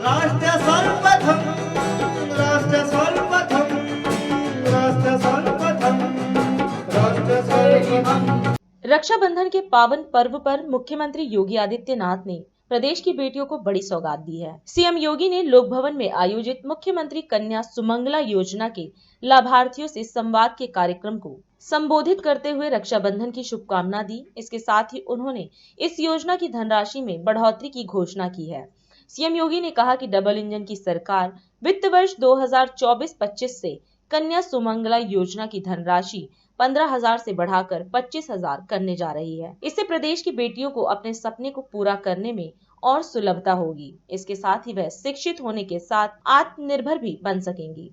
राष्ट्र सर्वप्रथम राष्ट्र सर्वप्रथम राष्ट्र सर्वप्रथम राष्ट्र सर्वप्रथम। रक्षाबंधन के पावन पर्व पर मुख्यमंत्री योगी आदित्यनाथ ने प्रदेश की बेटियों को बड़ी सौगात दी है। सीएम योगी ने लोक भवन में आयोजित मुख्यमंत्री कन्या सुमंगला योजना के लाभार्थियों से संवाद के कार्यक्रम को संबोधित करते हुए रक्षाबंधन की शुभकामना दी। इसके साथ ही उन्होंने इस योजना की धनराशि में बढ़ोतरी की घोषणा की है। सीएम योगी ने कहा कि डबल इंजन की सरकार वित्त वर्ष 2024-25 से कन्या सुमंगला योजना की धनराशि 15,000 से बढ़ाकर 25,000 करने जा रही है। इससे प्रदेश की बेटियों को अपने सपने को पूरा करने में और सुलभता होगी। इसके साथ ही वह शिक्षित होने के साथ आत्मनिर्भर भी बन सकेंगी।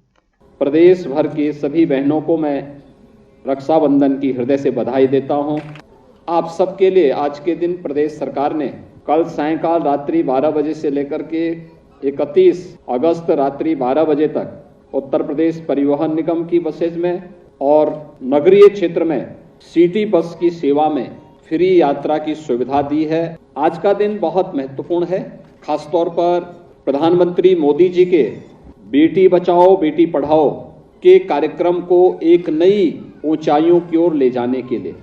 प्रदेश भर की सभी बहनों को मैं रक्षाबंधन की हृदय से बधाई देता हूं। आप सबके लिए आज के दिन प्रदेश सरकार ने कल सायंकाल रात्रि 12 बजे से लेकर के 31 अगस्त रात्रि 12 बजे तक उत्तर प्रदेश परिवहन निगम की बसेज में और नगरीय क्षेत्र में सिटी बस की सेवा में फ्री यात्रा की सुविधा दी है। आज का दिन बहुत महत्वपूर्ण है, खासतौर पर प्रधानमंत्री मोदी जी के बेटी बचाओ बेटी पढ़ाओ के कार्यक्रम को एक नई ऊंचाइयों की ओर ले जाने के लिए।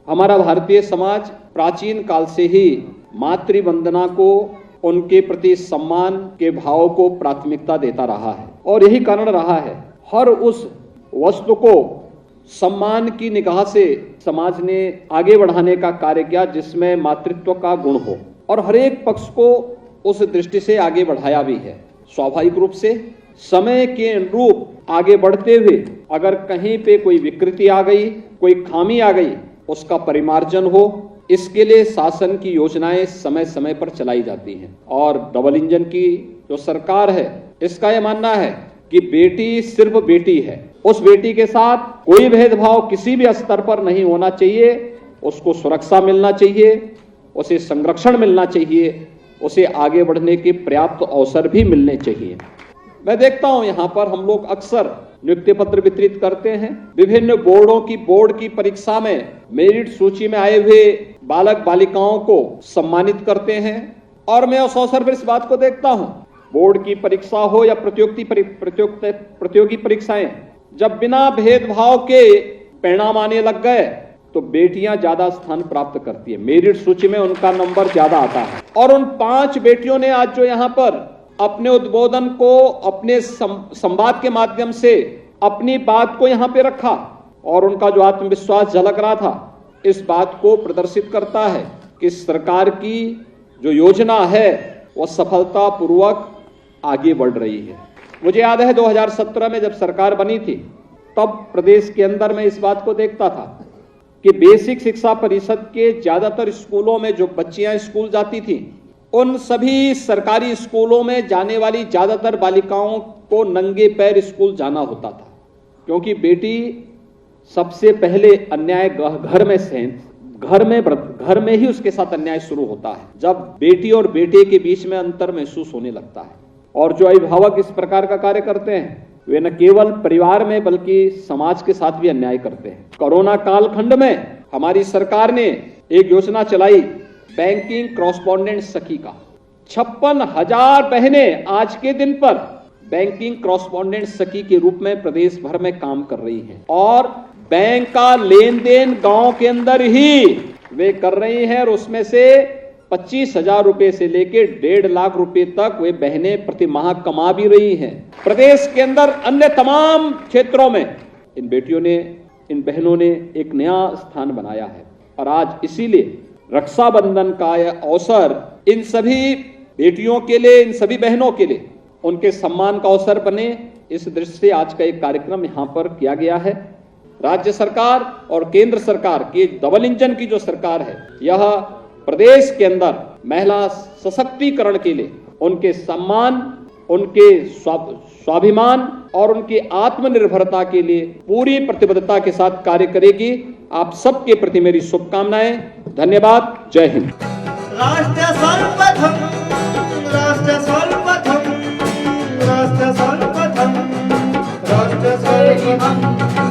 हमारा भारतीय समाज प्राचीन काल से ही मातृ वंदना को, उनके प्रति सम्मान के भाव को प्राथमिकता देता रहा है और यही कारण रहा है हर उस वस्तु को सम्मान की निगाह से समाज ने आगे बढ़ाने का कार्य किया जिसमें मातृत्व का गुण हो और हर एक पक्ष को उस दृष्टि से आगे बढ़ाया भी है। स्वाभाविक रूप से समय के अनुरूप आगे बढ़ते हुए अगर कहीं पे कोई विकृति आ गई, कोई खामी आ गई, उसका परिमार्जन हो, इसके लिए शासन की योजनाएं समय समय पर चलाई जाती हैं। और डबल इंजन की जो सरकार है इसका यह मानना है कि बेटी सिर्फ बेटी है, उस बेटी के साथ कोई भेदभाव किसी भी स्तर पर नहीं होना चाहिए, उसको सुरक्षा मिलना चाहिए, उसे संरक्षण मिलना चाहिए, उसे आगे बढ़ने के पर्याप्त अवसर भी मिलने चाहिए। मैं देखता हूं यहाँ पर हम लोग अक्सर नियुक्ति पत्र वितरित करते हैं, विभिन्न बोर्डों की बोर्ड की परीक्षा में मेरिट सूची में आए हुए बालक बालिकाओं को सम्मानित करते हैं और मैं उस अवसर पर इस बात को देखता हूं, बोर्ड की परीक्षा हो या प्रतियोगी परीक्षाएं, जब बिना भेदभाव के परिणाम आने लग गए तो बेटियां ज्यादा स्थान प्राप्त करती है, मेरिट सूची में उनका नंबर ज्यादा आता है। और उन 5 बेटियों ने आज जो यहाँ पर अपने उद्बोधन को अपने संवाद के माध्यम से अपनी बात को यहाँ पे रखा और उनका जो आत्मविश्वास झलक रहा था, इस बात को प्रदर्शित करता है कि सरकार की जो योजना है वह सफलतापूर्वक आगे बढ़ रही है। मुझे याद है 2017 में जब सरकार बनी थी तब प्रदेश के अंदर मैं इस बात को देखता था कि बेसिक शिक्षा परिषद के ज्यादातर स्कूलों में जो बच्चियां स्कूल जाती थी, उन सभी सरकारी स्कूलों में जाने वाली ज्यादातर बालिकाओं को नंगे पैर स्कूल जाना होता था, क्योंकि बेटी सबसे पहले अन्याय घर में ही उसके साथ अन्याय शुरू होता है, जब बेटी और बेटे के बीच में अंतर महसूस होने लगता है। और जो अभिभावक इस प्रकार का कार्य करते हैं वे न केवल परिवार में बल्कि समाज के साथ भी अन्याय करते हैं। कोरोना कालखंड में हमारी सरकार ने एक योजना चलाई बैंकिंग क्रॉसपॉन्डेंट सखी का। 56,000 बहनें आज के दिन पर बैंकिंग क्रॉसपॉन्डेंट सखी के रूप में प्रदेश भर में काम कर रही हैं और बैंक का लेन देन गांव के अंदर ही वे कर रही हैं और उसमें से 25,000 रुपए से लेकर 1.5 लाख रुपए तक वे बहनें प्रति माह कमा भी रही हैं। प्रदेश के अंदर अन्य तमाम क्षेत्रों में इन बेटियों ने, इन बहनों ने एक नया स्थान बनाया है और आज इसीलिए रक्षाबंधन का यह अवसर इन सभी बेटियों के लिए, इन सभी बहनों के लिए उनके सम्मान का अवसर बने, इस दृष्टि से आज का एक कार्यक्रम यहाँ पर किया गया है। राज्य सरकार और केंद्र सरकार की डबल इंजन की जो सरकार है, यह प्रदेश के अंदर महिला सशक्तिकरण के लिए, उनके सम्मान, उनके स्वाभिमान और उनकी आत्मनिर्भरता के लिए पूरी प्रतिबद्धता के साथ कार्य करेगी। आप सबके प्रति मेरी शुभकामनाएं। धन्यवाद। जय हिंद। राष्ट्र सर्वप्रथम